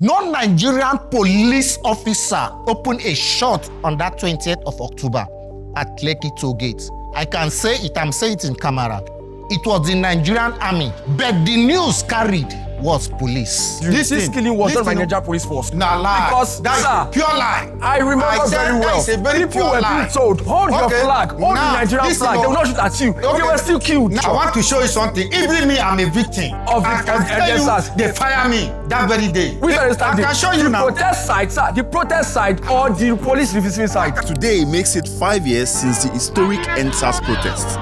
No Nigerian police officer opened a shot on that 20th of October at Kelechi toll gate. I can say it, I'm saying it in camera. It was the Nigerian army, but the news carried was police. This killing was done by Nigerian police force. Nah, lie. Because that's sir, pure lie. I remember very well. People were being told, hold your flag, hold the Nigerian flag. They will not shoot at you. They were still killed. Now, I want to show you something. Even me, I'm a victim. Of ENDSARS. They fire me that very day. I can show you now. Protest side, sir. The protest side or the police receiving side. Today makes it 5 years since the historic ENDSARS Protest.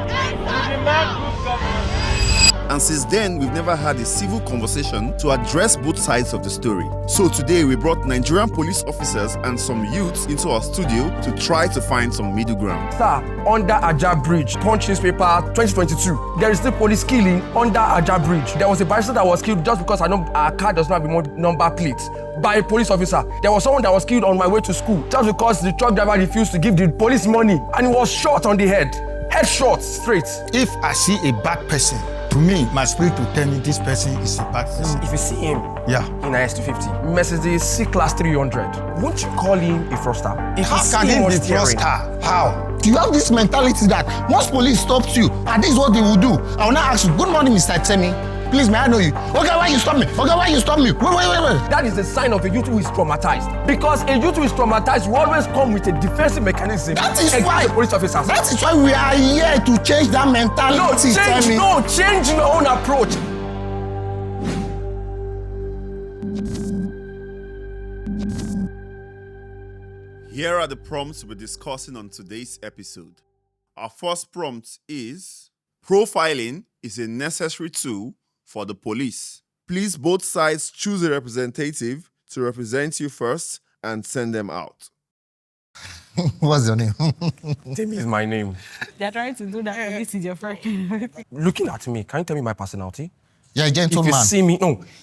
And since then, we've never had a civil conversation to address both sides of the story. So today, we brought Nigerian police officers and some youths into our studio to try to find some middle ground. Sir, under Aja Bridge, Punch newspaper 2022, there is still police killing under Aja Bridge. There was a barrister that was killed just because our car does not have a number plate by a police officer. There was someone that was killed on my way to school just because the truck driver refused to give the police money and he was shot on the head. Headshot straight. If I see a bad person, to me, my spirit will tell me this person is a bad person. If you see him in IS-250, Mercedes C-Class 300, won't you call him a fraudster? How can he be a fraudster? How? You have this mentality that once police stops you, and this is what they will do. I will now ask you, good morning, Mr. Temi. Please, may I know you? Okay, why you stop me? Okay, why you stop me? Wait. That is a sign of a youth who is traumatized. Because a youth who is traumatized will always come with a defensive mechanism. That is why the police officers. That is why we are here to change that mentality. Change your own approach. Here are the prompts we're discussing on today's episode. Our first prompt is: profiling is a necessary tool for the police. Please, both sides choose a representative to represent you first and send them out. What's your name? Temi is my name. They're trying to do that. This is your friend. Looking at me, can you tell me my personality? You're a gentleman.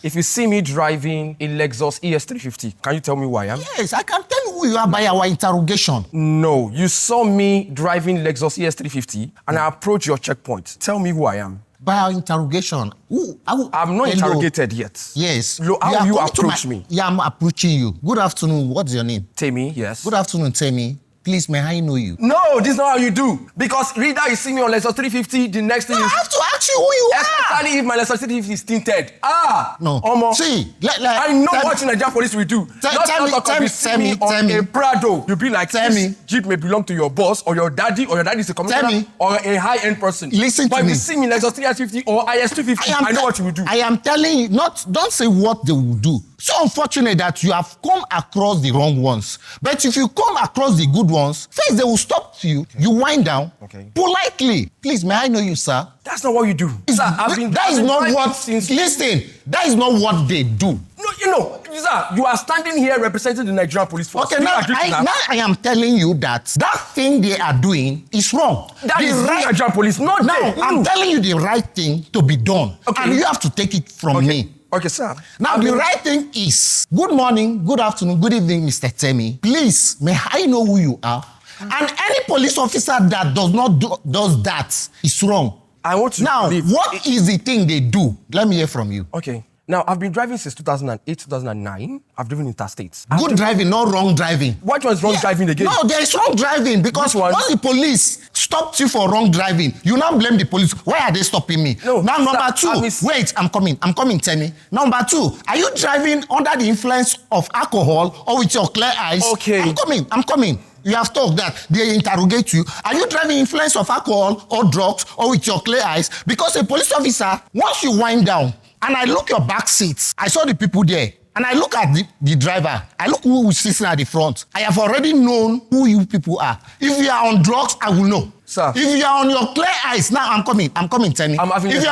If you see me driving a Lexus ES350, can you tell me who I am? Yes, I can tell you who you are by our interrogation. No, you saw me driving Lexus ES350 and I approached your checkpoint. Tell me who I am. By our interrogation. I'm not interrogated yet. Yes. How you approach me? Yeah, I'm approaching you. Good afternoon. What's your name? Temi, yes. Good afternoon, Temi. Please, may I know you? No, this is not how you do. Because reader, you see me on Lexus 350, the next thing I have to ask you who you are. Especially if my Lexus 350 is tinted. No. Omo. See, I know what Nigerian police will do. Tell me on a Prado, you'll be like, this Jeep may belong to your boss or your daddy is a commissioner or a high-end person. Listen to me. But if you see me Lexus 350 or IS-250, I know what you will do. I am telling you, don't say what they will do. So unfortunate that you have come across the wrong ones. But if you come across the good ones, first they will stop you. You wind down politely. Please, may I know you, sir? That's not what you do. Sir, that is not what. Listen, that is not what they do. No, sir, you are standing here representing the Nigerian police force. Okay, now I am telling you that thing they are doing is wrong. That is right Nigerian police, not now. I'm telling you the right thing to be done, and you have to take it from me. Okay, sir. Now, the right thing is, good morning, good afternoon, good evening, Mr. Temi. Please, may I know who you are? And any police officer that does that is wrong. I want to now, what is the thing they do? Let me hear from you. Okay. Now, I've been driving since 2008, 2009. I've driven interstates. Good driving, not wrong driving. What was wrong driving again? No, there is wrong driving because once the police stopped you for wrong driving, you now blame the police. Why are they stopping me? No, now, number two, wait, I'm coming, Temi. Number two, are you driving under the influence of alcohol or with your clear eyes? Okay. I'm coming. You have talked that they interrogate you. Are you driving influence of alcohol or drugs or with your clear eyes? Because a police officer, once you wind down, and I look your back seats, I saw the people there. And I look at the driver. I look who is sitting at the front. I have already known who you people are. If you are on drugs, I will know. Sir. If you are on your clear eyes, now I'm coming, Temi. If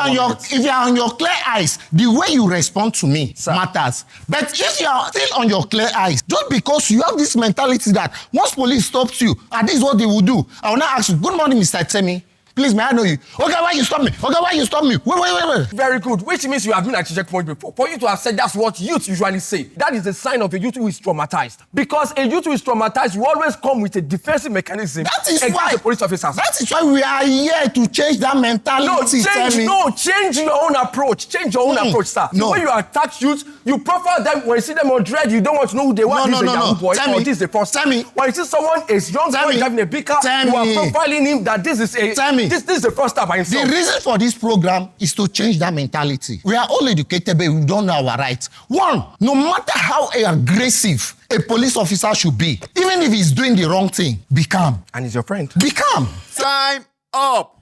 you are on your clear eyes, the way you respond to me matters. But if you are still on your clear eyes, just because you have this mentality that once police stops you, and this is what they will do, I will now ask you, good morning, Mr. Temi. Please, may I know you? Okay, why you stop me? Okay, why you stop me? Wait. Very good, which means you have been at a checkpoint before. For you to have said that's what youth usually say, that is a sign of a youth who is traumatized. Because a youth who is traumatized, you always come with a defensive mechanism That is against why the police officers. That is why we are here to change that mentality. Change your own approach. Change your own approach, sir. No. When you attack youth, you profile them. When you see them on dread, you don't want to know who they are. This is a young boy, or this is a first. When you see someone is young boy driving a big car, you are profiling him that this is a this is the first step by himself. The reason for this program is to change that mentality. We are all educated, but we don't know our rights. One, no matter how aggressive a police officer should be, even if he's doing the wrong thing, be calm. And he's your friend. Be calm. Time up.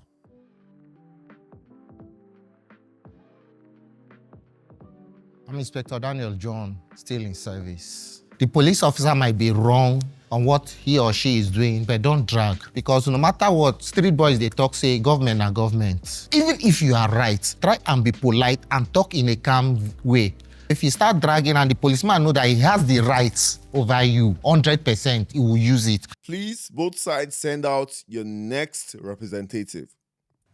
I'm Inspector Daniel John, still in service. The police officer might be wrong on what he or she is doing, but don't drag. Because no matter what, street boys, they talk, say, government are government. Even if you are right, try and be polite and talk in a calm way. If you start dragging and the policeman know that he has the rights over you, 100%, he will use it. Please, both sides send out your next representative.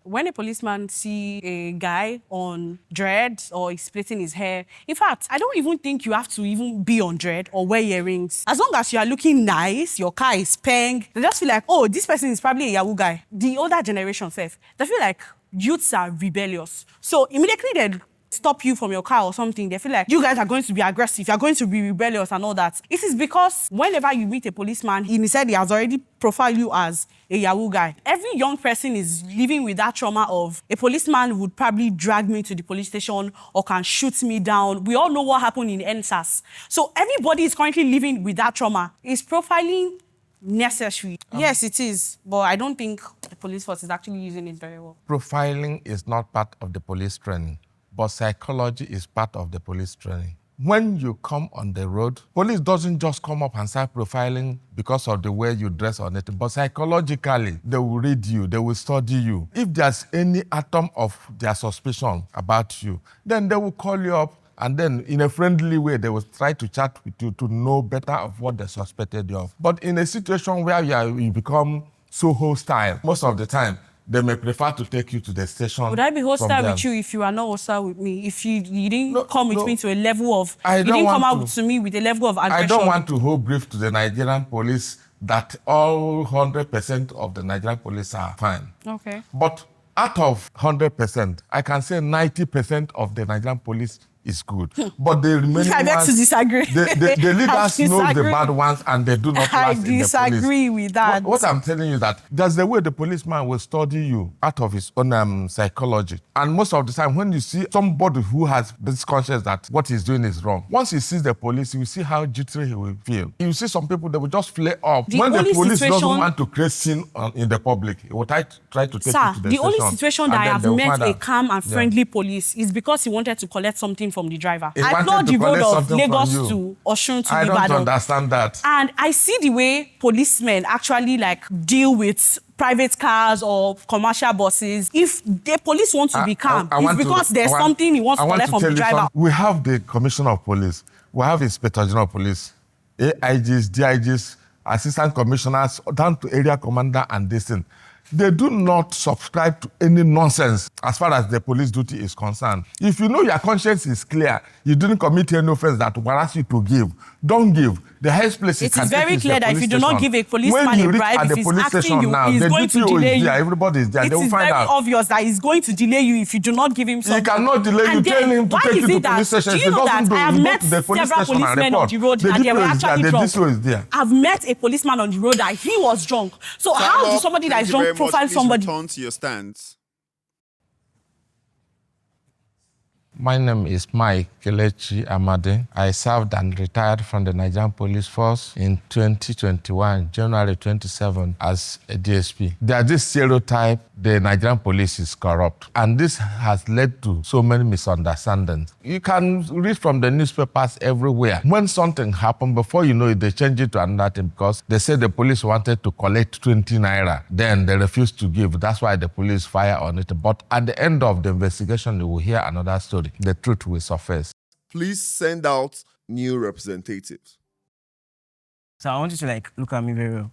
When a policeman see a guy on dread or he's splitting his hair, in fact, I don't even think you have to even be on dread or wear earrings. As long as you are looking nice, your car is peng, they just feel like, oh, this person is probably a Yahoo guy. The older generation self, they feel like youths are rebellious. So immediately they stop you from your car or something, they feel like you guys are going to be aggressive, you're going to be rebellious and all that. It is because whenever you meet a policeman, he said he has already profiled you as a Yahoo guy. Every young person is living with that trauma of a policeman would probably drag me to the police station or can shoot me down. We all know what happened in ENDSARS. So everybody is currently living with that trauma. Is profiling necessary? Yes, it is. But I don't think the police force is actually using it very well. Profiling is not part of the police training, but psychology is part of the police training. When you come on the road, police doesn't just come up and start profiling because of the way you dress or anything, but psychologically, they will read you, they will study you. If there's any atom of their suspicion about you, then they will call you up, and then in a friendly way, they will try to chat with you to know better of what they suspected you of. But in a situation where you become so hostile, most of the time, they may prefer to take you to the station. Would I be hostile with you if you are not hostile with me? If you didn't come with me to a level of... You didn't come out to me with a level of aggression. I don't want to hold brief to the Nigerian police that all 100% of the Nigerian police are fine. Okay. But out of 100%, I can say 90% of the Nigerian police is good. But the remaining I beg ones, to disagree. the leaders know the bad ones and they do not I last in the police. disagree with that. What I'm telling you is that there's the way the policeman will study you out of his own psychology. And most of the time, when you see somebody who has this conscience that what he's doing is wrong, once he sees the police, you will see how jittery he will feel. You see some people, they will just flare up. When the police doesn't want to create scene in the public, he will try to take you to the station. The only situation that I have met a calm and friendly police is because he wanted to collect something from the driver. I plot the road of Lagos to Osun to Ibadan. I don't understand that. And I see the way policemen actually deal with private cars or commercial buses. If the police want to be calm, it's because there's something he wants to collect from the driver. We have the Commissioner of Police, we have Inspector General of Police, AIGs, DIGs, Assistant Commissioners, down to Area Commander and this thing. They do not subscribe to any nonsense as far as the police duty is concerned. If you know your conscience is clear, you didn't commit any offense that warrants you to give, don't give. The highest place it is very clear that if you do not give a policeman a bribe, if he's asking you, he's going to delay you. Everybody is there. It is very obvious that he's going to delay you if you do not give him something. He cannot delay you. Tell him to take you to police station. Do you know that I have met several policemen on the road that they were actually drunk? I've met a policeman on the road that he was drunk. So how does somebody that is drunk profile somebody? Return to your stands. My name is Mike Kelechi Amade. I served and retired from the Nigerian Police Force in 2021, January 27, as a DSP. There's this stereotype the Nigerian police is corrupt, and this has led to so many misunderstandings. You can read from the newspapers everywhere. When something happened, before you know it, they change it to another thing because they said the police wanted to collect 20 naira. Then they refused to give. That's why the police fire on it. But at the end of the investigation, you will hear another story. The truth will surface. Please send out new representatives. So I want you to look at me very well.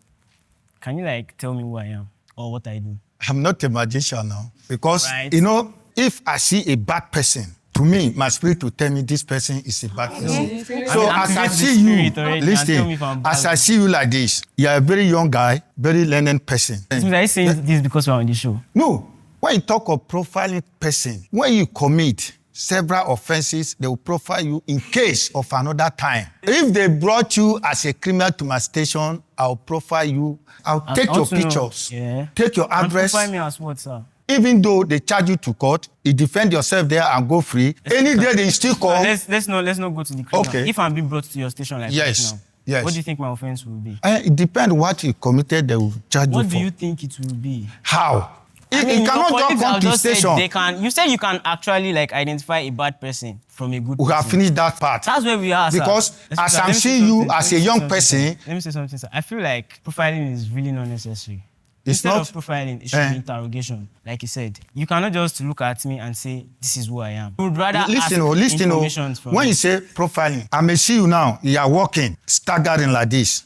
Can you tell me who I am or what I do? I'm not a magician now. Because, Right. you know, if I see a bad person, to me, my spirit will tell me this person is a bad person. So I'm as I activate the see you, spirit already and tell me listen, if I'm bad. as I see you like this, you're a very young guy, very learned person. So are you saying this because we're on the show? No, when you talk of profiling person, when you commit several offenses, they will profile you in case of another time. If they brought you as a criminal to my station, I'll profile you. I'll take your pictures, take your address. Profile me as what, sir? Even though they charge you to court, you defend yourself there and go free. Any day they still come. Let's not go to the criminal. Okay. If I'm being brought to your station like Yes. that now, Yes. what do you think my offense will be? It depends what you committed, they will charge What you do for. you think it will be? How? I It mean, cannot your just colleagues come have to just said station. they can. You said you can actually like identify a bad person from a good We person. have finished that part. That's where we are, sir. Because Let's as I'm let me say seeing you something. as a Let me say young something, person, sir. Let me say something, sir. I feel like profiling is really not necessary. It's Instead not? of profiling, it should be interrogation. Like you said, you cannot just look at me and say, this is who I am. You would rather listen, ask information from when me. you say profiling, I may see you now, you are walking, staggering like this.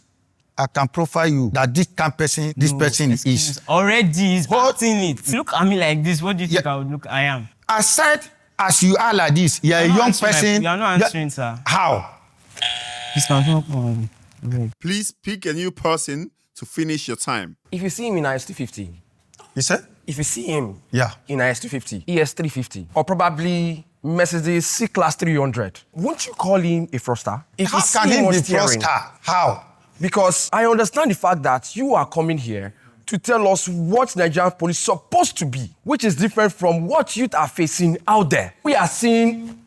I can profile you that this kind of person, this No, person excuse is. me, already is What? acting it. Look at me like this. What do you think Yeah. I would look? I am. Aside as you are like this, you are a You're not young answering my- person. you are not answering, sir. How? This can come on. Wait. Please pick a new person to finish your time. If you see him in IS-250, You said? if you see him Yeah. in IS-250, ES-350, or probably Mercedes C-Class 300, won't you call him a fraudster? If How you see can he on be steering- fraudster? How? Because I understand the fact that you are coming here to tell us what Nigerian police is supposed to be, which is different from what youth are facing out there. We are seeing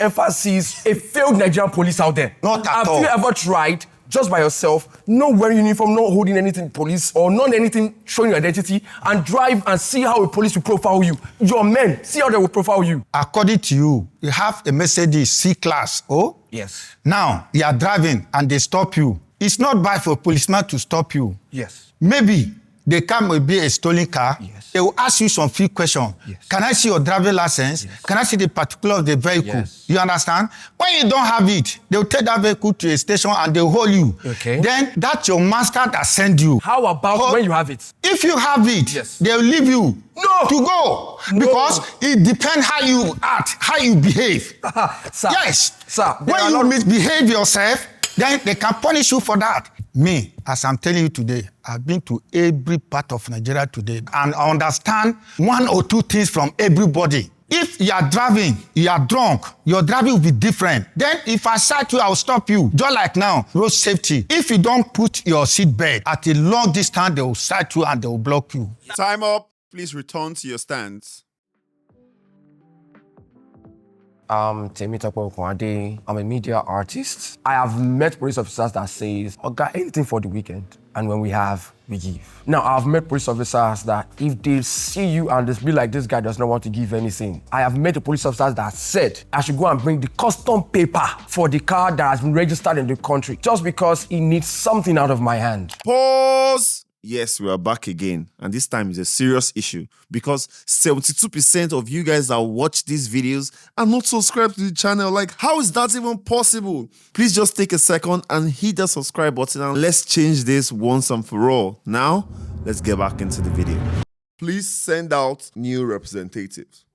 emphasis, a failed Nigerian police out there. Not at Have all. you ever tried, just by yourself, not wearing uniform, not holding anything police, or not anything showing your identity, and drive and see how a police will profile you? Your men, see how they will profile you. According to you, you have a Mercedes C-Class, oh? Yes. Now, you are driving and they stop you. It's not bad for a policeman to stop you. Yes. Maybe they come will be a stolen car. Yes. They will ask you some few questions. Yes. Can I see your driver license? Yes. Can I see the particular of the vehicle? Yes. You understand? When you don't have it, they will take that vehicle to a station and they will hold you. Okay. Then that's your master that send you. How about Hold- when you have it? If you have it, Yes. they will leave you No. to go. No. Because it depends how you act, how you behave. Sir. Yes. Sir. there When are you not- misbehave yourself, then they can punish you for that. Me, as I'm telling you today, I've been to every part of Nigeria today and I understand one or two things from everybody. If you are driving, you are drunk, your driving will be different. Then if I sight you, I'll stop you. Just like now, road safety. If you don't put your seat belt at a long distance, they will sight you and they will block you. Time up. Please return to your stands. Temitope Okwade. I'm a media artist. I have met police officers that says, "Oga, anything for the weekend." And when we have, we give. Now, I've met police officers that if they see you and they be like, this guy does not want to give anything. I have met the police officers that said, I should go and bring the custom paper for the car that has been registered in the country just because he needs something out of my hand. Pause. Yes, we are back again. And this time is a serious issue because 72% of you guys that watch these videos are not subscribed to the channel. Like, how is that even possible? Please just take a second and hit the subscribe button and let's change this once and for all. Now, let's get back into the video. Please send out new representatives.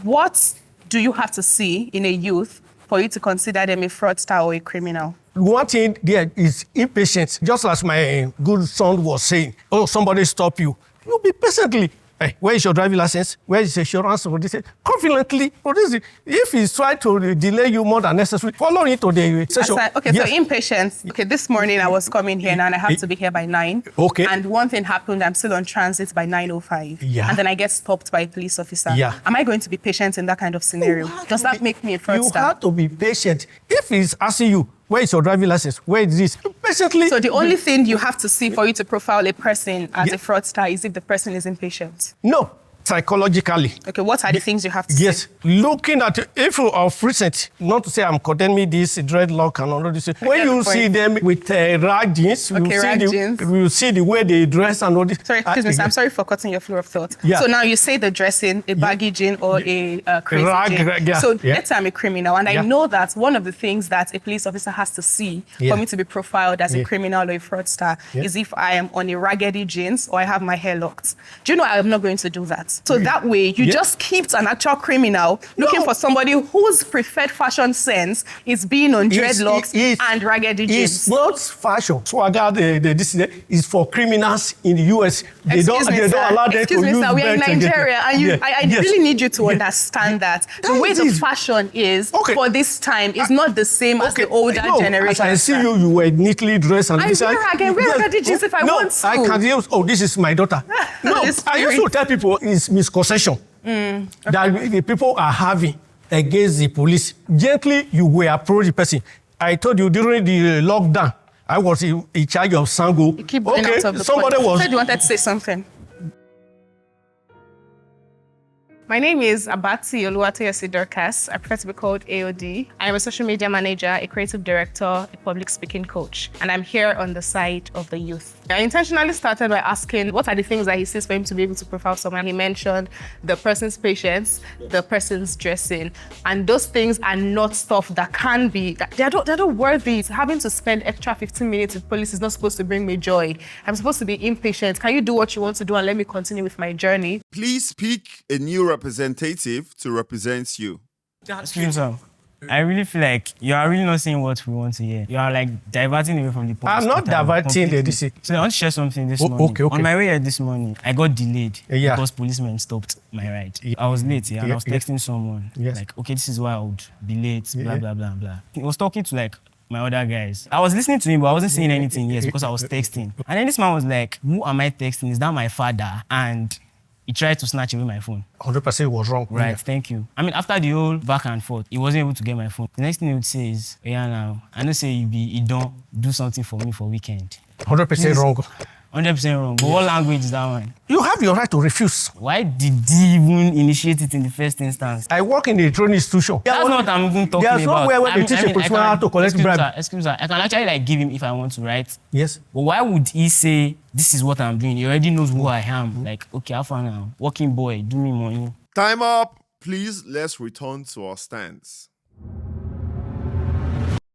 What do you have to see in a youth for you to consider them a fraudster or a criminal? One thing there is impatience. Just as my good son was saying, oh, somebody stop you. You be patiently. Hey, where is your driving license? Where is insurance? Or this? Confidently produce it. If he's trying to delay you more than necessary, follow it to the session. Okay, Yes. so impatience. Okay, this morning I was coming here now and I have to be here by 9. Okay. And one thing happened, I'm still on transit by 9:05. Yeah. And then I get stopped by a police officer. Yeah. Am I going to be patient in that kind of scenario? Does that make me a You fraudster? have to be patient. If he's asking you, where is your driving license? Where is this? Patiently. So the only thing you have to see for you to profile a person as Yeah. a fraudster is if the person is impatient. No. psychologically. Okay, what are the things you have to Yes, say? looking at if of recent, not to say I'm condemning this dreadlock and all of this. When you see them with rag jeans, you see the way they dress and all this. Sorry, excuse me, sir, I'm sorry for cutting your flow of thought. Yeah. So now you say the dressing, a baggy jean or a crazy jean. Yeah. So Yeah. let's say I'm a criminal, and I know that one of the things that a police officer has to see for me to be profiled as a criminal or a fraudster is if I am on a raggedy jeans or I have my hair locked. Do you know I am not going to do that? So that way, you just keep an actual criminal looking for somebody whose preferred fashion sense is being on dreadlocks and raggedy jeans. It's not fashion. Swagger, this is for criminals in the US. They don't allow them to use Excuse me, sir, we are in Nigeria, and I really need you to understand that the way the fashion is for this time is not the same as the older generation. As I see you were neatly dressed. And I wear raggedy jeans if I want to. I can use, this is my daughter. No, I used to tell people it's misconception that the people are having against the police. Gently, you will approach the person. I told you during the lockdown, I was in charge of Sango. You keep going out of the somebody point. was... You said you wanted to say something. My name is Abati Oluwatoyosi Dorcas. I prefer to be called AOD. I am a social media manager, a creative director, a public speaking coach, and I'm here on the side of the youth. I intentionally started by asking what are the things that he sees for him to be able to profile someone. He mentioned the person's patience, the person's dressing, and those things are not stuff that can be, they're not worthy. Having to spend extra 15 minutes with police is not supposed to bring me joy. I'm supposed to be impatient. Can you do what you want to do and let me continue with my journey? Please pick a new representative to represent you. Excuse me, sir. I really feel like you are really not saying what we want to hear. You are like diverting away from the point. I'm not diverting the DC. So I want to share something this morning. Okay. On my way here this morning, I got delayed because policemen stopped my ride. I was late, and I was texting someone. Like, okay, this is why I would be late, blah, blah, blah, blah. He was talking to like my other guys. I was listening to him, but I wasn't saying anything because I was texting. And then this man was like, who am I texting? Is that my father? And he tried to snatch away my phone. 100% was wrong. Right, thank you. I mean, after the whole back and forth, he wasn't able to get my phone. The next thing he would say is, yeah, now, I know say you don't do something for me for weekend. 100% wrong. 100% wrong. But what language is that one? You have your right to refuse. Why did he even initiate it in the first instance? I work in a training institution. That's not what I'm even talking about. There's nowhere where they teach a policeman how to collect bribe. Excuse me, sir. I can actually like give him if I want to, right? Yes. But why would he say, this is what I'm doing? He already knows who I am. Like, okay, how far now? Working boy, do me money. Time up. Please, let's return to our stands.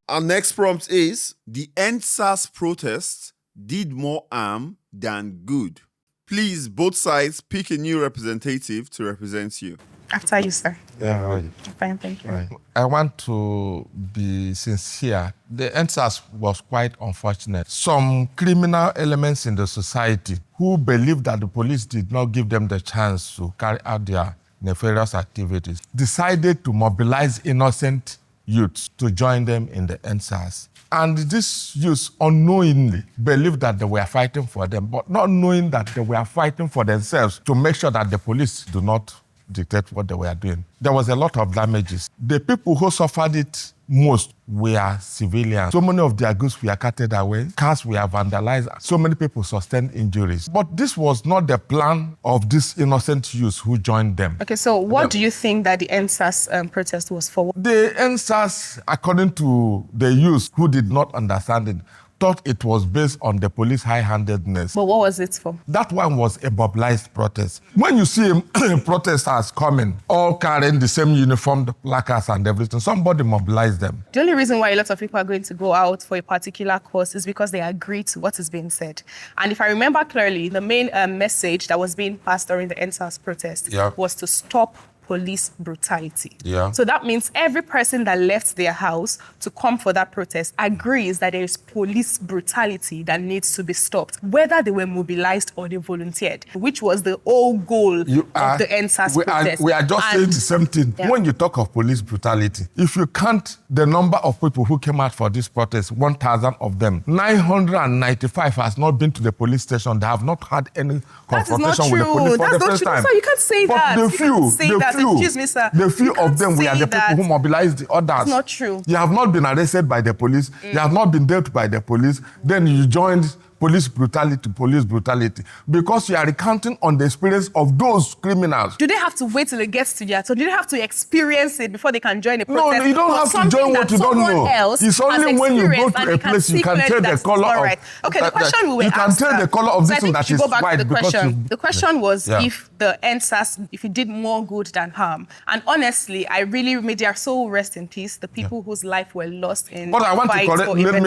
Our next prompt is, the ENDSARS Protest did more harm than good. Please, both sides, pick a new representative to represent you. After you, sir. Yeah, right. Fine, thank you. Right. I want to be sincere. The ENDSARS was quite unfortunate. Some criminal elements in the society who believe that the police did not give them the chance to carry out their nefarious activities decided to mobilize innocent youths to join them in the ENDSARS. And these youths unknowingly believed that they were fighting for them, but not knowing that they were fighting for themselves to make sure that the police do not dictate what they were doing. There was a lot of damages. The people who suffered it most were civilians. So many of their goods were carted away, cars were vandalized, so many people sustained injuries. But this was not the plan of these innocent youths who joined them. Okay, so what do you think that the ENDSARS protest was for? The ENDSARS, according to the youths who did not understand it, thought it was based on the police high-handedness. But what was it for? That one was a mobilized protest. When you see protesters coming, all carrying the same uniform, placards and everything, somebody mobilized them. The only reason why a lot of people are going to go out for a particular cause is because they agree to what is being said. And if I remember clearly, the main message that was being passed during the ENDSARS protest was to stop police brutality. So that means every person that left their house to come for that protest agrees that there is police brutality that needs to be stopped, whether they were mobilized or they volunteered, which was the whole goal of the ENDSARS protest. We are just saying the same thing. When you talk of police brutality, if you count the number of people who came out for this protest, 1,000 of them, 995 has not been to the police station. They have not had any confrontation with the police for the first time. Sir, you can't say that. Excuse me, sir. The few of them were the people who mobilized the others. It's not true. You have not been arrested by the police. You have not been dealt by the police. Then you joined police brutality, because you are recounting on the experience of those criminals. Do they have to wait till it gets to their turn? Do they have to experience it before they can join a protest? No, you don't have to join what you don't know. It's only when you go to a place you can tell the color of... Okay, the question we were you can tell the color of this thing that is white. The question was if the ENDSARS, if it did more good than harm. And honestly, may their soul rest in peace, the people whose life were lost in But I want to correct, let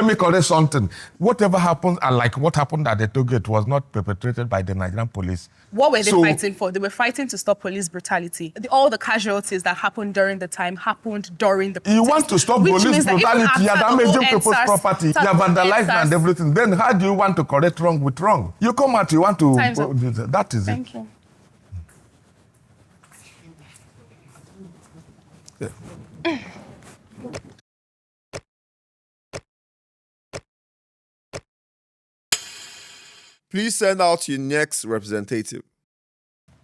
me correct something. Whatever happened, and like what happened at the Tollgate was not perpetrated by the Nigerian police. What were they fighting for? They were fighting to stop police brutality. All the casualties that happened during the time happened during the protest. You want to stop police brutality, you are damaging people's property, you have vandalized and everything. Then how do you want to correct wrong with wrong? You come out, you want to... That is Thank you. Yeah. Please send out your next representative.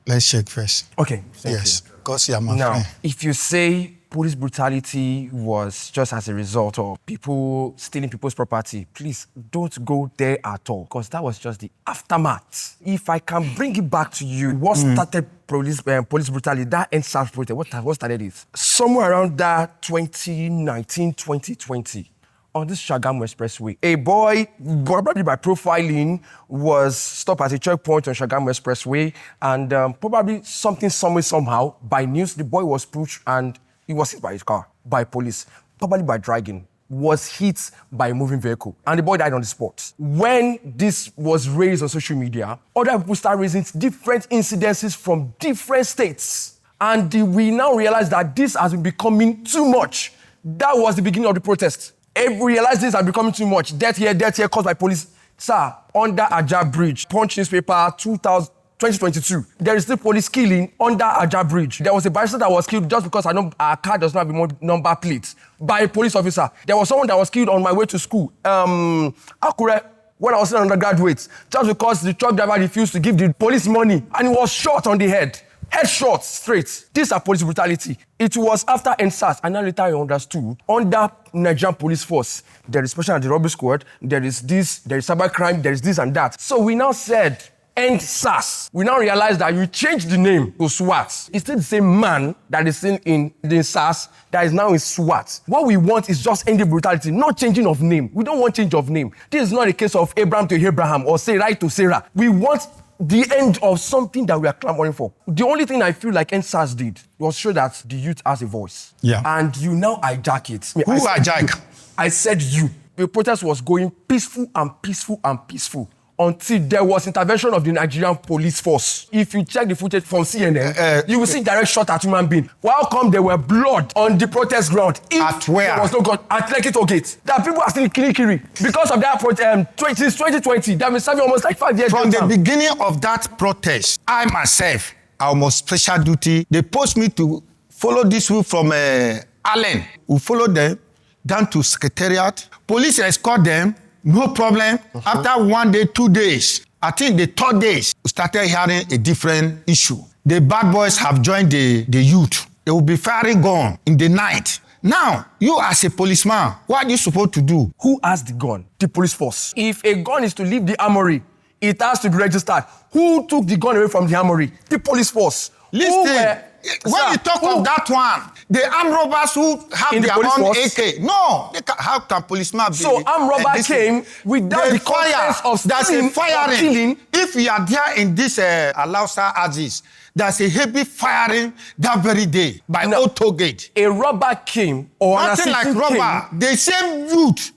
Let's check first. Okay, thank Yes, you. because you are my Now, friend. if you say police brutality was just as a result of people stealing people's property, please don't go there at all, because that was just the aftermath. If I can bring it back to you, what started police brutality, that ENDSARS Protest, what started it? Somewhere around that 2019, 2020. On this Shagamu Expressway, a boy, probably by profiling, was stopped at a checkpoint on Shagamu Expressway, and probably somehow, by news, the boy was pushed and he was hit by his car, by police, probably by dragging, was hit by a moving vehicle, and the boy died on the spot. When this was raised on social media, other people started raising different incidences from different states, and we now realize that this has been becoming too much. That was the beginning of the protest. We realized this has becoming too much. Death here, caused by police. Sir, under Ajah Bridge, Punch newspaper, 2022, there is still police killing under Ajah Bridge. There was a barrister that was killed just because our car does not have a number plate by a police officer. There was someone that was killed on my way to school. Akure, when I was an undergraduate, just because the truck driver refused to give the police money and he was shot on the head. Headshot straight. These are police brutality. It was after ENDSARS, and then later I understood, under Nigerian police force, there is special anti-robbery squad, there is this, there is cybercrime, there is this and that. So we now said, ENDSARS. We now realize that you changed the name to SWAT. It's still the same man that is in the SARS that is now in SWAT. What we want is just ending brutality, not changing of name. We don't want change of name. This is not a case of Abraham to Abraham or Sarah to Sarah. We want the end of something that we are clamoring for. The only thing I feel like ENDSARS did was show that the youth has a voice. Yeah. And you now hijack it. Who hijack? I said you. The protest was going peaceful and peaceful and peaceful until there was intervention of the Nigerian police force. If you check the footage from CNN, you will see direct shot at human being. How come there were blood on the protest ground? At where? There was no gun. At Kelechi Tollgate. That people are still killing. Because of that since 2020, they have been serving almost like 5 years. From the beginning of that protest, I myself, I was special duty. They post me to follow this route from Allen. We followed them down to Secretariat. Police escort them. No problem. After 1 day, 2 days, I think the 3rd day, we started hearing a different issue. The bad boys have joined the youth. They will be firing gun in the night. Now, you as a policeman, what are you supposed to do? Who has the gun? The police force. If a gun is to leave the armory, it has to be registered. Who took the gun away from the armory? The police force. Listen, when you talk of that one, the armed robbers who have their own AK. No, how can policemen be? So armed robber came without the context of there's a firing. Killing. If you are there in this Alausa Aziz, there's a heavy firing that very day by Old Tollgate. A robber came or nothing like robber. The same youth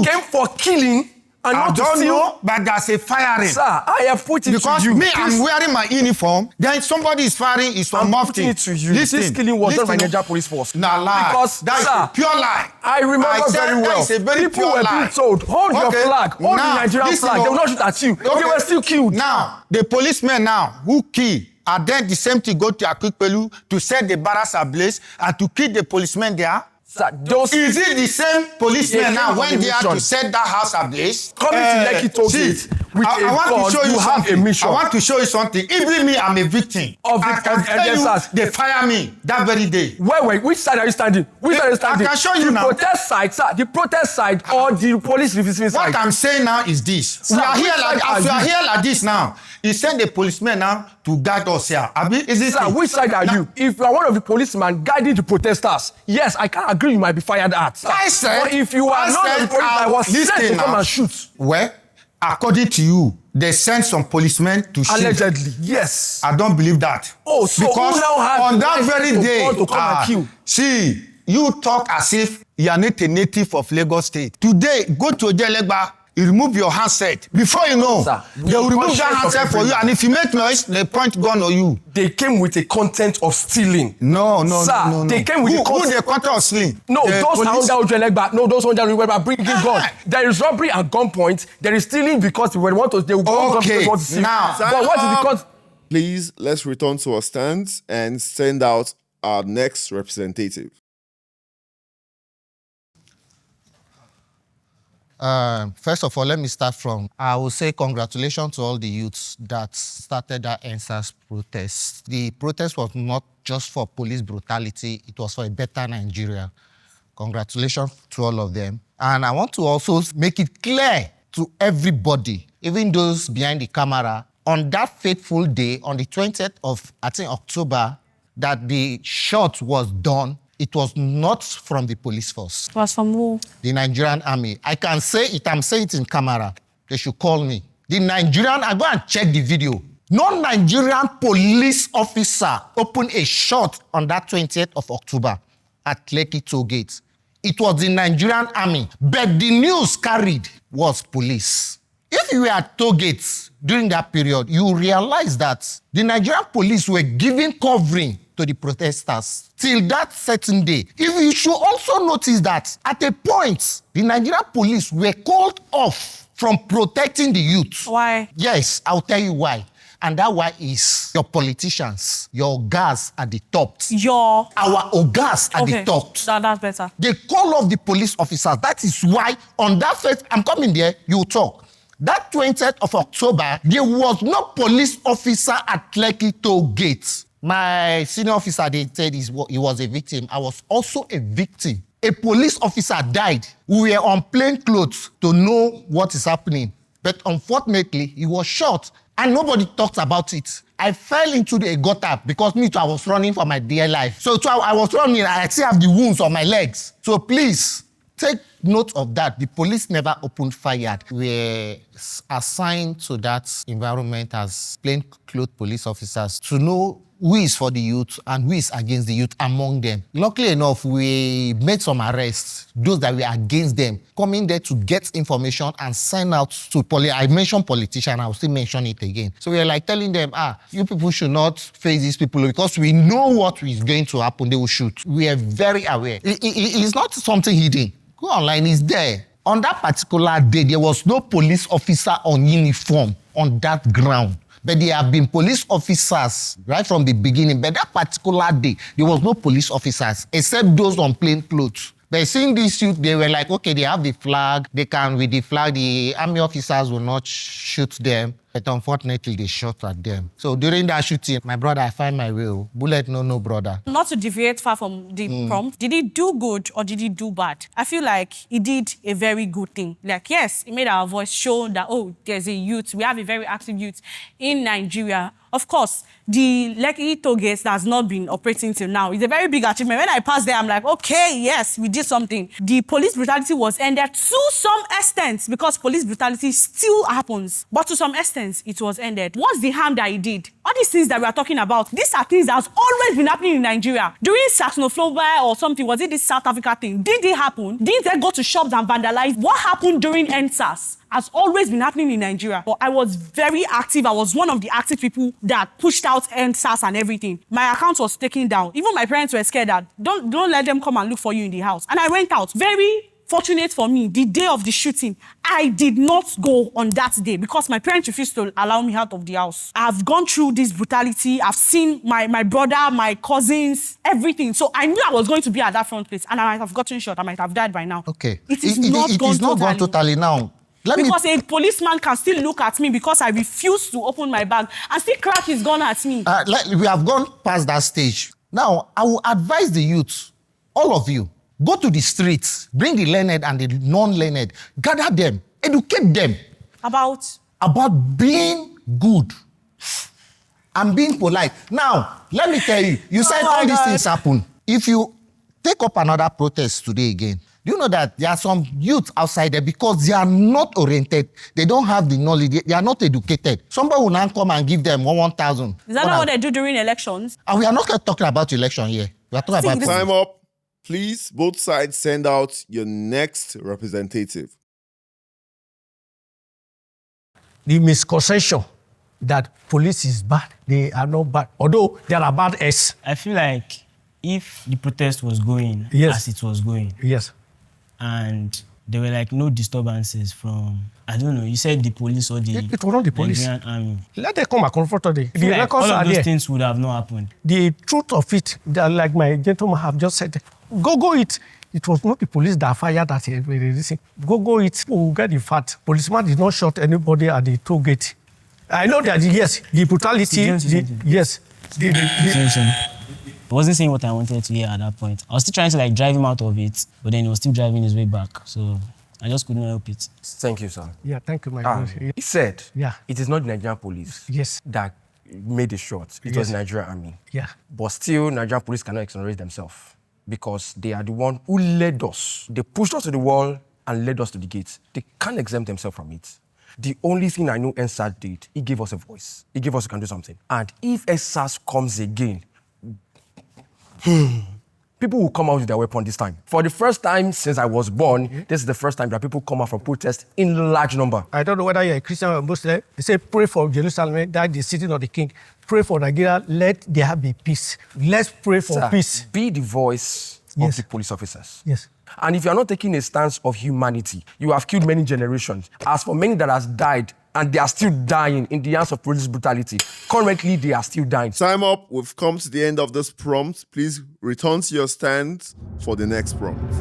came for killing. And I don't know, but there's a firing. Sir, I have put it because to you. Because I'm wearing my uniform, then somebody is firing, it's from Mufti. I'm putting it to you. This killing was done by Nigerian police force. Nah, lie. Because, that is a pure lie. I remember very well. People were being told, hold your flag, hold the Nigerian flag. They will not shoot at you. They were still killed. Now, the policemen now, who kill, and then the same thing go to Akwikpelu to set the barracks ablaze and to kill the policemen there. Sir, is it the same policemen now when they are to set that house ablaze? Coming to Lekki Tollgate, with I want gun, to show you have something. a mission. I want to show you something. Even me, I'm a victim. Of I can tell you, ENDSARS. they fire me that very day. Wait, which side are you standing? Which side are you standing? I can show you the now. Protest side, sir. The protest side or the police resistance side? What I'm saying now is this. Sir, we are here which like, side as we are are you? here like this now. He sent the policemen now to guide us here. Abi, is this Sir, it? which side are Now, you? If you are one of the policemen guiding the protesters, yes, I can agree you might be fired at. Sir. I said, but if you are not of the police, I was sent to come and shoot. Well, according to you, they sent some policemen to shoot. Allegedly, yes. I don't believe that. Oh, so because who now has on the that right very to day, call to come and kill? see, you talk as if you are not a native of Lagos State. Today, go to Ojelegba, you remove your handset. Before you know, Sir, they will remove that handset for you, and if you make noise, they point gun on you. They came with a content of stealing. No, Sir, they came with who, the content. who the content of stealing? No, The those police? are under Ojelegba. No, those under Ojelegba bringing gun. There is robbery at gunpoint. There is stealing because they want to. They will go Okay, because they want to steal. now. But what is the cause? Please, let's return to our stands and send out our next representative. First of all, let me start from, I will say congratulations to all the youths that started that ENDSARS protest. The protest was not just for police brutality, it was for a better Nigeria. Congratulations to all of them. And I want to also make it clear to everybody, even those behind the camera, on that fateful day, on the 20th of, I think, October, that the shot was done, it was not from the police force. It was from who? The Nigerian army. I can say it, I'm saying it in camera. They should call me. The Nigerian, I go and check the video. No Nigerian police officer opened a shot on that 20th of October at Kelechi toll gate. It was the Nigerian army, but the news carried was police. If you were at toll gates during that period, you realize that the Nigerian police were giving covering to the protesters till that certain day. If you should also notice that at a point, the Nigerian police were called off from protecting the youth. Why? Yes, I'll tell you why. And that why is your politicians, your ogas at the top. Our ogas at the top. That's better. They call off the police officers. That is why on that first, I'm coming there, you talk. That 20th of October, there was no police officer at Kelechi toll gate. My senior officer, they said he was a victim. I was also a victim. A police officer died. We were on plain clothes to know what is happening. But unfortunately, he was shot and nobody talked about it. I fell into the gutter because me too, I was running for my dear life. So I was running, I still have the wounds on my legs. So please, take note of that. The police never opened fire. We were assigned to that environment as plainclothes police officers to know who is for the youth and who is against the youth among them. Luckily enough, we made some arrests, those that were against them, coming there to get information and send out to I mentioned politicians, I will still mention it again. So we are like telling them, you people should not face these people because we know what is going to happen, they will shoot. We are very aware. It's not something hidden. Go online, it's there. On that particular day, there was no police officer on uniform on that ground. But there have been police officers right from the beginning. But that particular day, there was no police officers except those on plain clothes. But seeing this youth, they were like, okay, they have the flag. They can, with the flag, the army officers will not shoot them. But unfortunately, they shot at them. So during that shooting, my brother, I find my way. Bullet, no, brother. Not to deviate far from the prompt, did he do good or did he do bad? I feel like he did a very good thing. Like, yes, it made our voice show that, oh, there's a youth. We have a very active youth in Nigeria. Of course, the Lekki toll gate has not been operating till now. It's a very big achievement. When I passed there, I'm like, okay, yes, we did something. The police brutality was ended to some extent because police brutality still happens. But to some extent, it was ended. What's the harm that he did? All these things that we are talking about, these are things that has always been happening in Nigeria. During Saxonophobia or something, was it this South Africa thing? Did it happen? Did they go to shops and vandalize? What happened during ENDSARS has always been happening in Nigeria. But I was very active. I was one of the active people that pushed out ENDSARS and everything. My account was taken down. Even my parents were scared that don't let them come and look for you in the house. And I went out. Very fortunate for me, the day of the shooting, I did not go on that day because my parents refused to allow me out of the house. I've gone through this brutality. I've seen my brother, my cousins, everything. So I knew I was going to be at that front place and I might have gotten shot. I might have died by now. Okay. It is not gone totally now. Because a policeman can still look at me because I refuse to open my bag and still crack his gun at me. We have gone past that stage. Now, I will advise the youth, all of you, go to the streets, bring the learned and the non-learned, gather them, educate them. About being good and being polite. Now, let me tell you, you said all these things happen. If you take up another protest today again, you know that there are some youth outside there because they are not oriented. They don't have the knowledge. They are not educated. Somebody will now come and give them 1,000. Is that not what they do during elections? And we are not talking about election here. We are talking about... Time up. Please, both sides send out your next representative. The misconception that police is bad, they are not bad. Although there are bad acts. I feel like if the protest was going as it was going, and there were like no disturbances from, I don't know, you said the police or the it was not the police. Nigerian army. Let them come and confront us. The Like records all are of those there. things would have not happened. The truth of it, that, like my gentleman have just said, go it. It was not the police that fired at it. Go it. We'll get the fact. Policeman did not shoot anybody at the toll gate. I know that, yes, the brutality, yes. I wasn't saying what I wanted to hear at that point. I was still trying to like drive him out of it, but then he was still driving his way back. So I just couldn't help it. Thank you, sir. Yeah, thank you, my brother. He said it is not the Nigerian police that made the shot. It was the Nigerian army. Yeah. But still, Nigerian police cannot exonerate themselves because they are the one who led us. They pushed us to the wall and led us to the gates. They can't exempt themselves from it. The only thing I know ENDSARS did, he gave us a voice. He gave us a can do something. And if ENDSARS comes again, people will come out with their weapon this time. For the first time since I was born, this is the first time that people come out from protest in large number. I don't know whether you're a Christian or Muslim. They say, pray for Jerusalem, that the city of the king. Pray for Nigeria, let there be peace. Let's pray for peace. Be the voice of the police officers. Yes. And if you're not taking a stance of humanity, you have killed many generations. As for many that has died, and they are still dying in the hands of police brutality. Currently, they are still dying. Time up. We've come to the end of this prompt. Please return to your stand for the next prompt.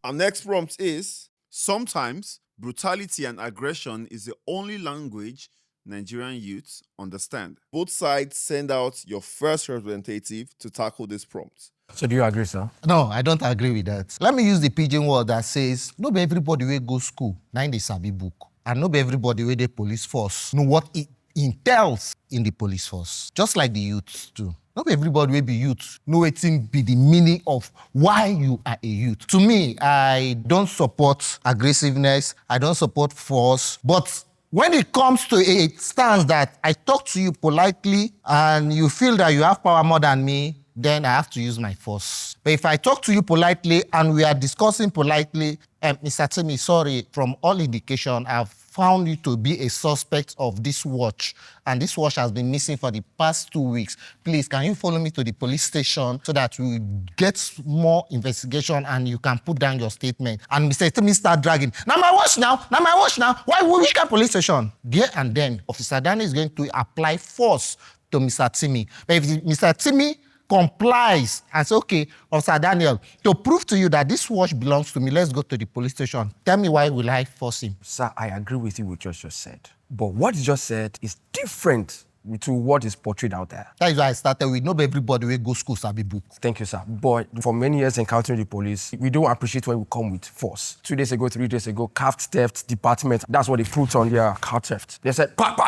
Our next prompt is, sometimes brutality and aggression is the only language Nigerian youths understand. Both sides send out your first representative to tackle this prompt. So do you agree, sir? No, I don't agree with that. Let me use the pidgin word that says, no be everybody will go school, now they sabi book. And no be everybody will the police force know what it entails in the police force. Just like the youths too. Not everybody will be youth. Know wetin be the meaning of why you are a youth. To me, I don't support aggressiveness. I don't support force. But when it comes to a stance that I talk to you politely and you feel that you have power more than me, then I have to use my force. But if I talk to you politely and we are discussing politely, Mr. Timmy, sorry, from all indication, I've found you to be a suspect of this watch. And this watch has been missing for the past 2 weeks. Please, can you follow me to the police station so that we get more investigation and you can put down your statement? And Mr. Timmy start dragging. Now my watch now. Why which kind of police station? There and then, Officer Danny is going to apply force to Mr. Timmy. But if Mr. Timmy complies and says, okay, Officer Daniel, to prove to you that this watch belongs to me, let's go to the police station. Tell me why will I force him? Sir, I agree with you with what you just said. But what you just said is different to what is portrayed out there. That is why I started with, not everybody will go school, sabi book. Thank you, sir. But for many years encountering the police, we don't appreciate when we come with force. 2 days ago, 3 days ago, car theft department, that's what they put on their car theft. They said, park.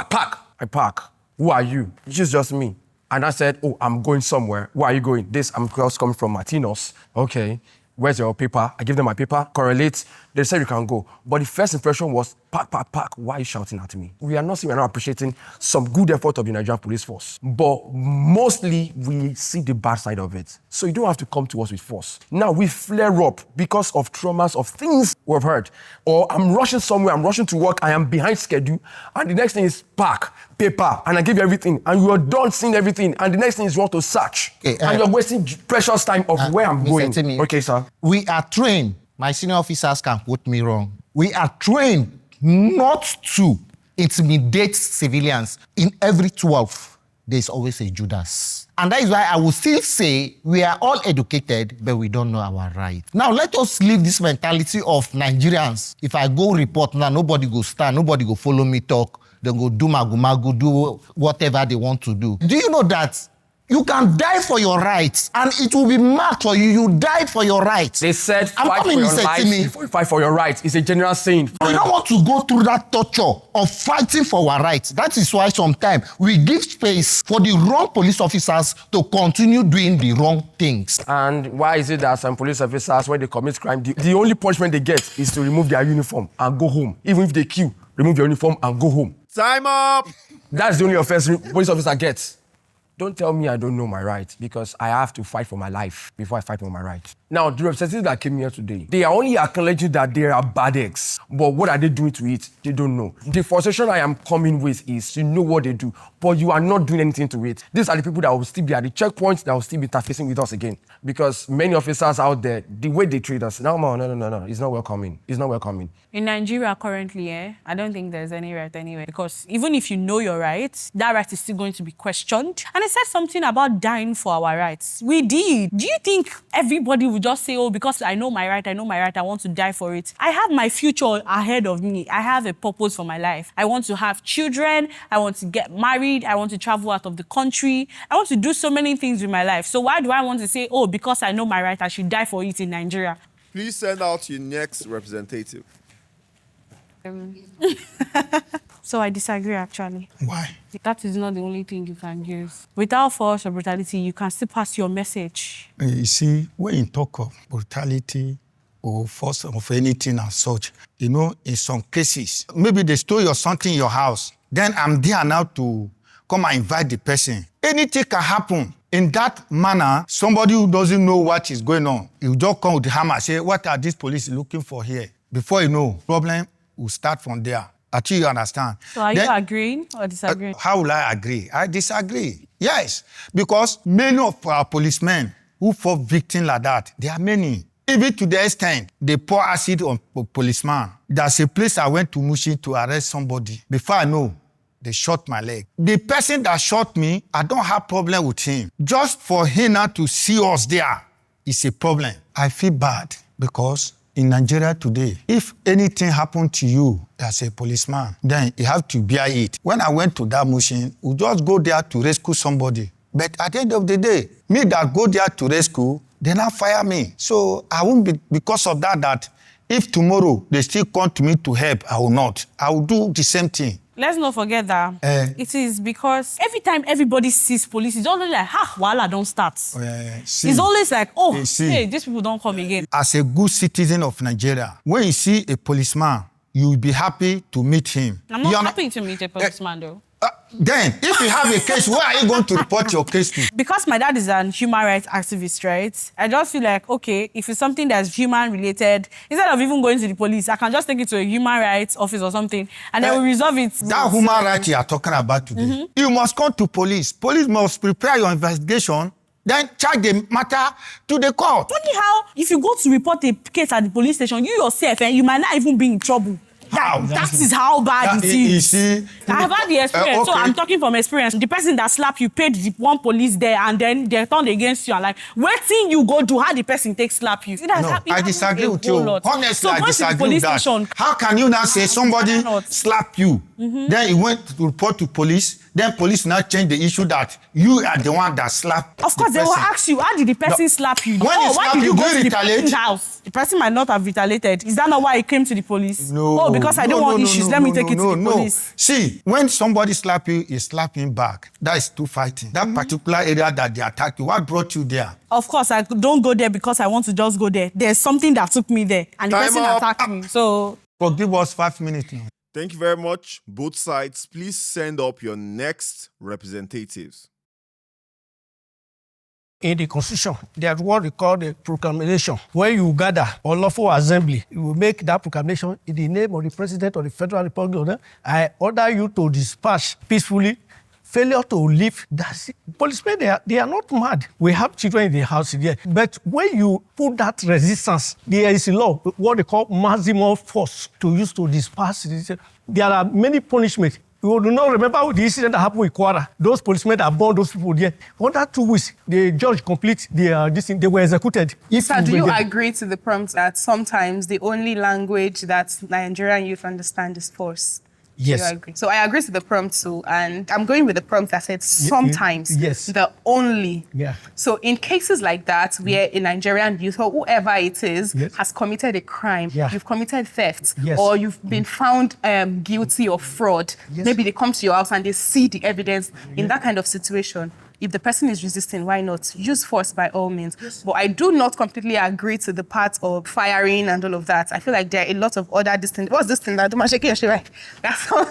I park. Who are you? It's just me. And I said, oh, I'm going somewhere. Where are you going? I'm just coming from Martinos. Okay. Where's your paper? I give them my paper, correlate. They said you can go. But the first impression was, park. Why are you shouting at me? We are not appreciating some good effort of the Nigerian police force. But mostly, we see the bad side of it. So you don't have to come to us with force. Now, we flare up because of traumas of things we've heard. Or I'm rushing somewhere, I'm rushing to work, I am behind schedule. And the next thing is park, paper, and I give you everything. And you are done seeing everything. And the next thing is you want to search. Okay, and you're wasting precious time of where I'm going. Timmy, okay, sir. We are trained. My senior officers can quote me wrong. We are trained not to intimidate civilians in every 12. there's always a Judas. And that is why I will still say we are all educated, but we don't know our rights. Now, let us leave this mentality of Nigerians. If I go report now, nobody go stand, nobody go follow me talk. They go do magu, do whatever they want to do. Do you know that you can die for your rights and it will be marked for you? You died for your rights. They said fight for your life before you fight for your rights. It's a general saying. We don't want to go through that torture of fighting for our rights. That is why sometimes we give space for the wrong police officers to continue doing the wrong things. And why is it that some police officers, when they commit crime, the only punishment they get is to remove their uniform and go home? Even if they kill, remove your uniform and go home. Time up! That's the only offense police officer gets. Don't tell me I don't know my rights, because I have to fight for my life before I fight for my rights. Now, the representatives that came here today, they are only acknowledging that there are bad eggs, but what are they doing to it? They don't know. The frustration I am coming with is, you know what they do, but you are not doing anything to it. These are the people that will still be at the checkpoints, that will still be interfacing with us again. Because many officers out there, the way they treat us, no, it's not welcoming. It's not welcoming. In Nigeria currently, I don't think there's any right anywhere, because even if you know your rights, that right is still going to be questioned. And it said something about dying for our rights. We did. Do you think everybody would just say, oh, because I know my right, I want to die for it? I have my future ahead of me. I have a purpose for my life. I want to have children. I want to get married. I want to travel out of the country. I want to do so many things with my life. So why do I want to say, oh, because I know my right, I should die for it in Nigeria? Please send out your next representative. So I disagree, actually. Why? That is not the only thing you can use. Without force or brutality, you can still pass your message. You see, when you talk of brutality or force of anything as such, you know, in some cases, maybe they stole your something in your house. Then I'm there now to come and invite the person. Anything can happen. In that manner, somebody who doesn't know what is going on, you just come with the hammer and say, what are these police looking for here? Before you know, problem will start from there. Until you understand. So are you agreeing or disagreeing? How will I agree? I disagree. Yes, because many of our policemen who fall victim like that, there are many. Even to the extent they pour acid on a policeman. There's a place I went to Mushi to arrest somebody. Before I know, they shot my leg. The person that shot me, I don't have problem with him. Just for him not to see us there is a problem. I feel bad because in Nigeria today, if anything happened to you as a policeman, then you have to bear it. When I went to that mission, we just go there to rescue somebody. But at the end of the day, me that go there to rescue, they not fire me. So I won't be, because of that if tomorrow they still come to me to help, I will not. I will do the same thing. Let's not forget that it is because every time everybody sees police, it's always like, wahala don't start. It's always like, hey, these people don't come again. As a good citizen of Nigeria, when you see a policeman, you will be happy to meet him. I'm not happy to meet a policeman, though. Then, if you have a case, where are you going to report your case to? Because my dad is an human rights activist, right? I just feel like, okay, if it's something that's human-related, instead of even going to the police, I can just take it to a human rights office or something, and then we resolve it. That human right you are talking about today, you must come to police. Police must prepare your investigation, then charge the matter to the court. Funny how, if you go to report a case at the police station, you yourself, you might not even be in trouble. That is how bad it is. You see, I've had the experience, so I'm talking from experience. The person that slapped you paid the one police there, and then they turned against you and like, waiting you go do how the person take slap you. No, I disagree with you. Honestly, I disagree with that. Station, how can you now say somebody slapped you, then you went to report to police, then police now change the issue that you are the one that slapped Of course, the they will ask you, how did the person slap you? When he slapped you, go to the police house? The person might not have retaliated. Is that not why he came to the police? No. Because I don't want issues. Let me take it to the police. See, when somebody slap you, you slap him back. That is two fighting. That particular area that they attacked you, what brought you there? Of course, I don't go there because I want to just go there. There's something that took me there, and the person attacked me. So forgive us 5 minutes now. Thank you very much. Both sides, please send up your next representatives. In the Constitution, there's what we call the proclamation. When you gather or lawful assembly, you will make that proclamation in the name of the President of the Federal Republic. I order you to dispatch peacefully. Failure to leave, that's it. Policemen, they are not mad. We have children in the house here. But when you put that resistance, there is a law, what they call maximum force, to use to disperse. There are many punishments. You do not remember the incident that happened with Kwara. Those policemen that burned those people there. For that 2 weeks, the judge complete this thing. They were executed. Sir, do you agree to the prompt that sometimes the only language that Nigerian youth understand is force? Yes. Do you agree? So I agree to the prompt too, and I'm going with the prompt that said sometimes. Yes. The only. Yeah. So in cases like that, where a Nigerian youth or whoever it is Yes. has committed a crime, Yeah. you've committed theft, Yes. or you've been found guilty of fraud, Yes. maybe they come to your house and they see the evidence. In that kind of situation, if the person is resisting, why not? Use force by all means. But I do not completely agree to the part of firing and all of that. I feel like there are a lot of other distant. What's this thing that do my shaking your right? That's all.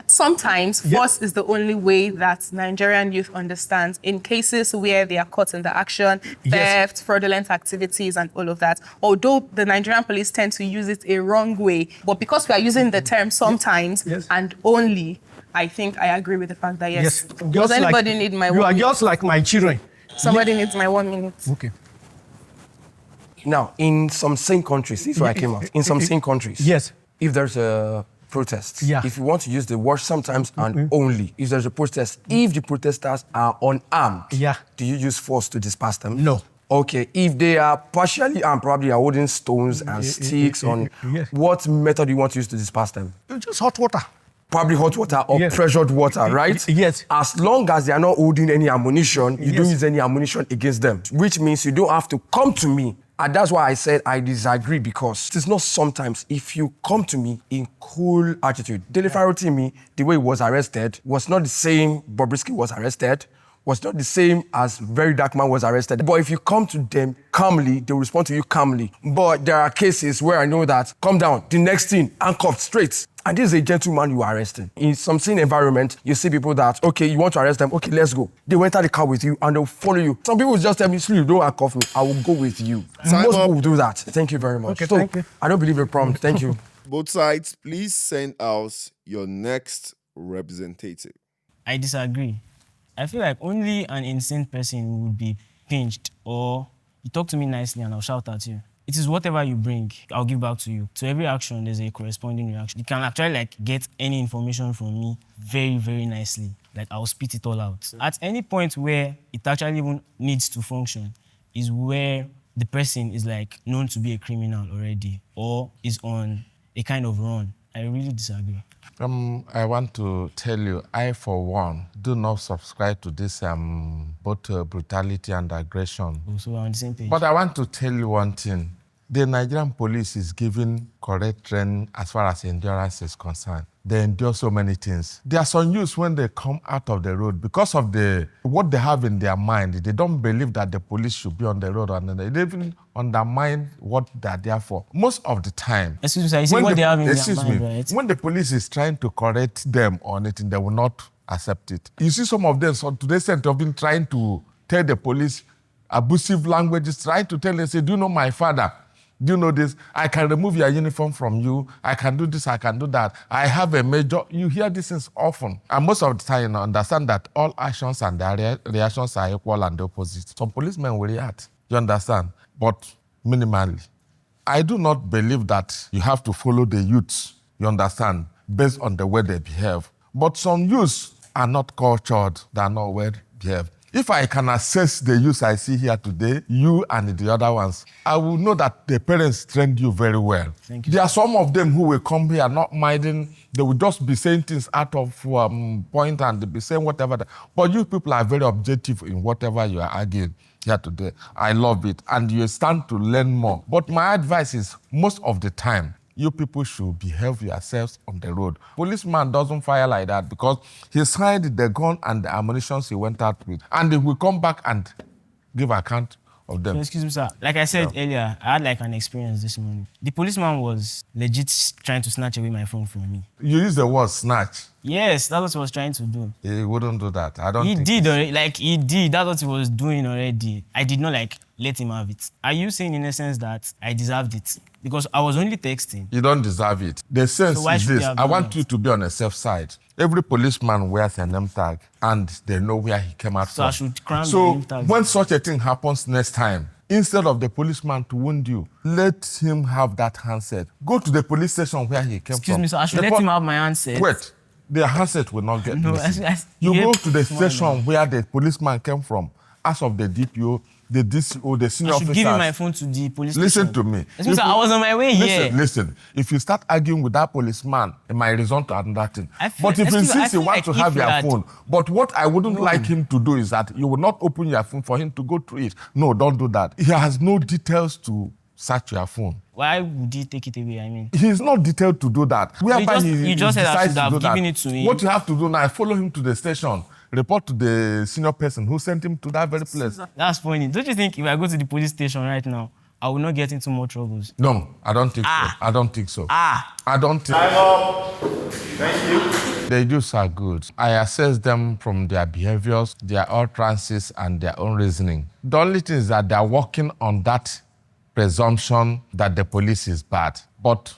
Sometimes force is the only way that Nigerian youth understands in cases where they are caught in the action, theft, fraudulent activities, and all of that. Although the Nigerian police tend to use it a wrong way, but because we are using the term sometimes and only, I think I agree with the fact that yes. Does anybody need my 1 minute? You are just like my children. Somebody needs my 1 minute. Okay. Now, in some same countries, this is where I came out. In some same countries, Yes. if there's a protest, Yeah. if you want to use the word sometimes and only, if there's a protest, if the protesters are unarmed, Yeah. do you use force to disperse them? No. Okay, if they are partially armed, probably are holding stones and sticks on, yes. what method do you want to use to disperse them? Just hot water. Probably hot water or Yes. pressured water, right? Yes. As long as they are not holding any ammunition, you don't Yes. use any ammunition against them, which means you don't have to come to me. And that's why I said I disagree, because it's not sometimes. If you come to me in cool attitude, Dele Farotimi, the way he was arrested, was not the same Bobrisky was arrested, was not the same as Very Dark Man was arrested. But if you come to them calmly, they will respond to you calmly. But there are cases where I know that, come down, the next thing, handcuffed straight. And this is a gentleman you are arresting. In some scene environment, you see people that, okay, you want to arrest them, okay, let's go. They will enter the car with you and they'll follow you. Some people will just tell me, sleep, don't handcuff me, I will go with you. Most people will do that. Thank you very much. Okay, thank you. I don't believe the prompt. Thank you. Both sides, please send us your next representative. I disagree. I feel like only an insane person would be pinched, or you talk to me nicely and I'll shout at you. It is whatever you bring, I'll give back to you. To every action, there's a corresponding reaction. You can actually get any information from me very, very nicely. I'll spit it all out. At any point where it actually even needs to function is where the person is known to be a criminal already or is on a kind of run. I really disagree. I want to tell you, I, for one, do not subscribe to this both brutality and aggression. So we're on the same page. But I want to tell you one thing. The Nigerian police is giving correct training as far as endurance is concerned. They endure so many things. There are some youths when they come out of the road, because of what they have in their mind, they don't believe that the police should be on the road, and they even undermine what they're there for. Most of the time. Excuse me, sir, you see what they have in their mind, right? When the police is trying to correct them on it, they will not accept it. You see some of them, so to the extent of been trying to tell the police abusive languages, trying to tell them, say, do you know my father? Do you know this? I can remove your uniform from you. I can do this, I can do that. I have a major... You hear these things often. And most of the time, understand that all actions and their reactions are equal and opposite. Some policemen will react, you understand? But minimally. I do not believe that you have to follow the youths, you understand, based on the way they behave. But some youths are not cultured, they are not well behaved. If I can assess the youths I see here today, you and the other ones, I will know that the parents trained you very well. Thank you. There are some of them who will come here not minding, they will just be saying things out of point and they'll be saying whatever. But you people are very objective in whatever you are arguing here today. I love it. And you stand to learn more. But my advice is, most of the time, you people should behave yourselves on the road. Policeman doesn't fire like that because he signed the gun and the ammunition he went out with. And he will come back and give account of them. So, excuse me, sir. Like I said earlier, I had an experience this morning. The policeman was legit trying to snatch away my phone from me. You use the word snatch. Yes, that's what he was trying to do. He wouldn't do that. I don't He think did already. He did. That's what he was doing already. I did not let him have it. Are you saying in essence that I deserved it? Because I was only texting. You don't deserve it. The sense So why is should this. you have I done want that? you to be on a safe side. Every policeman wears a name tag and they know where he came out So from. I should cram my So name tag. when such a thing happens next time, instead of the policeman to wound you, let him have that handset. Go to the police station where he came from. Excuse me, sir. I should let him have my handset. Wait. their handset will not get No, missing. You go to the station where the policeman came from, as of the DPO, the DCO, the senior I should officers. give you my phone to the police Listen station. to me. I was on my way here. Listen. If you start arguing with that policeman, it might result to another thing. But if you insist you want like to have your had... phone, but what I wouldn't like him to do is that you will not open your phone for him to go through it. No, don't do that. He has no details to search your phone. Why would he take it away? I mean, he's not detailed to do that. You just said I should have given it to him. What you have to do now is follow him to the station, report to the senior person who sent him to that very place. That's funny. Don't you think if I go to the police station right now, I will not get into more troubles? No, I don't think so. I don't think so. I don't think. Time up. Thank you. The youths are good. I assess them from their behaviors, their utterances, and their own reasoning. The only thing is that they are working on that presumption that the police is bad. But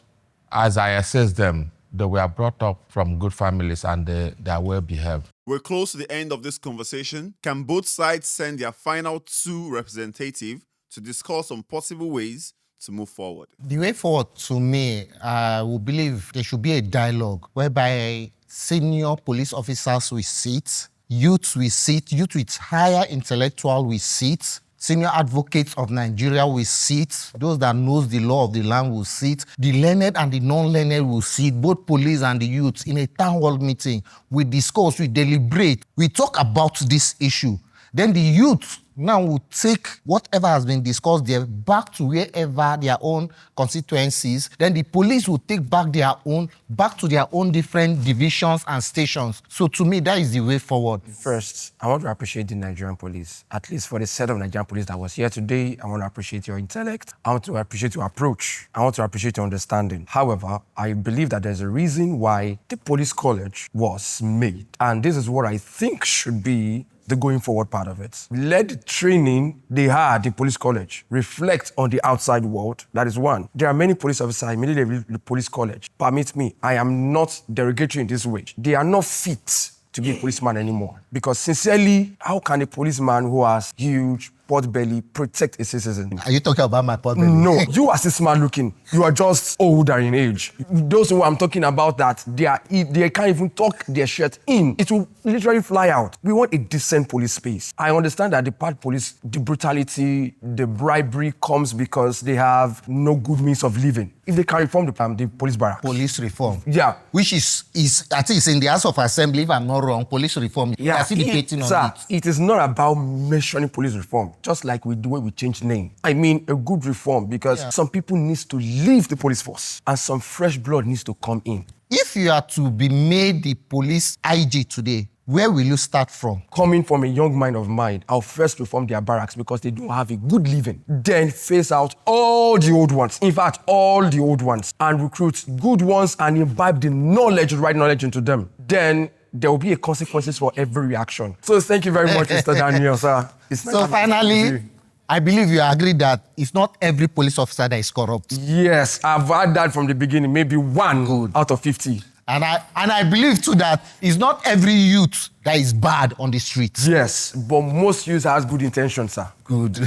as I assess them, they were brought up from good families and they are well behaved. We're close to the end of this conversation. Can both sides send their final 2 representatives to discuss on possible ways to move forward? The way forward, to me, I will believe there should be a dialogue whereby senior police officers will sit, youth will sit, youth with higher intellectual will sit, senior advocates of Nigeria will sit, those that knows the law of the land will sit, the learned and the non-learned will sit, both police and the youths in a town hall meeting. We discuss, we deliberate, we talk about this issue. Then the youth now will take whatever has been discussed there back to wherever their own constituencies. Then the police will take back to their own different divisions and stations. So to me, that is the way forward. First, I want to appreciate the Nigerian police. At least for the set of Nigerian police that was here today, I want to appreciate your intellect. I want to appreciate your approach. I want to appreciate your understanding. However, I believe that there's a reason why the police college was made. And this is what I think should be the going forward part of it. Let the training they had in police college reflect on the outside world. That is one. There are many police officers immediately leave the police college. Permit me, I am not derogatory in this way. They are not fit to be a policeman anymore. Because sincerely, how can a policeman who has huge pot belly protect a citizen? Are you talking about my pot belly? No, you are still smart looking. You are just older in age. Those who I'm talking about that they can't even tuck their shirt in. It will literally fly out. We want a decent police space. I understand that the part police, the brutality, the bribery comes because they have no good means of living. If they can reform the police barracks. Police reform. Yeah. Which is I think it's in the House of Assembly, if I'm not wrong, police reform. Yeah. Debating Sir, on it is not about mentioning police reform, just like the way we change name. I mean a good reform because some people need to leave the police force and some fresh blood needs to come in. If you are to be made the police IG today, where will you start from? Coming from a young mind of mine, I'll first reform their barracks because they don't have a good living. Then phase out all the old ones. In fact, all the old ones. And recruit good ones and imbibe the knowledge, right knowledge into them. Then there will be a consequences for every reaction. So thank you very much, Mr. Daniel, sir. So finally, I believe you agree that it's not every police officer that is corrupt. Yes, I've had that from the beginning, maybe 1 out of 50. And I believe too that it's not every youth that is bad on the streets. Yes, but most youths has good intentions, sir. Good.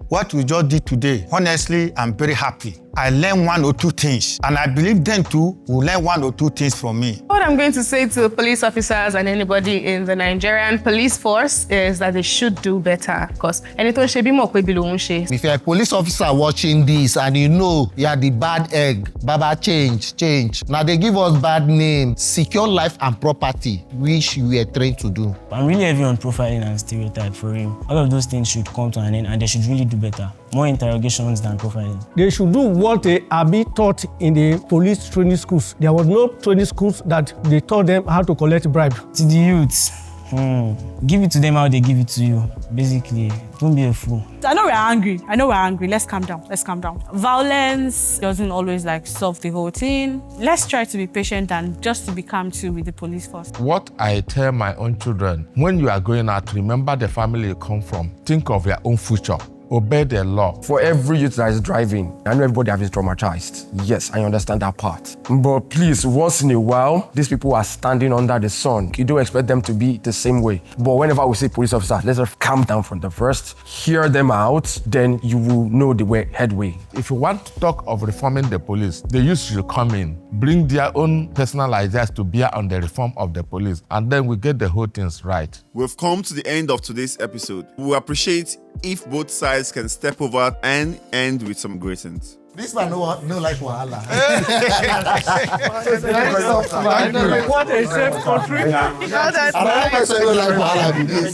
What we just did today, honestly, I'm very happy. I learned 1 or 2 things, and I believe them too will learn 1 or 2 things from me. What I'm going to say to police officers and anybody in the Nigerian police force is that they should do better. Because if you're a police officer watching this and you know you're the bad egg, Baba change. Now they give us bad name, secure life and property, which we are trained to do. I'm really heavy on profiling and stereotype for him. All of those things should come to an end and they should really do better. More interrogations than profiling. They should do what they are being taught in the police training schools. There was no training schools that they taught them how to collect bribe. To the youths, give it to them how they give it to you. Basically, don't be a fool. I know we're angry. Let's calm down. Violence doesn't always solve the whole thing. Let's try to be patient and just to be calm too with the police force. What I tell my own children, when you are going out, remember the family you come from. Think of your own future. obey the law. For every youth that is driving, I know everybody has been traumatized. Yes, I understand that part. But please, once in a while, these people are standing under the sun. You don't expect them to be the same way. But whenever we say police officers, let's just calm down from the first, hear them out, then you will know the headway. If you want to talk of reforming the police, the youth should come in, bring their own personal ideas to bear on the reform of the police, and then we get the whole things right. We've come to the end of today's episode. We appreciate if both sides can step over and end with some greetings. This man no like wahala. What a safe country. Another person no like wahala be this.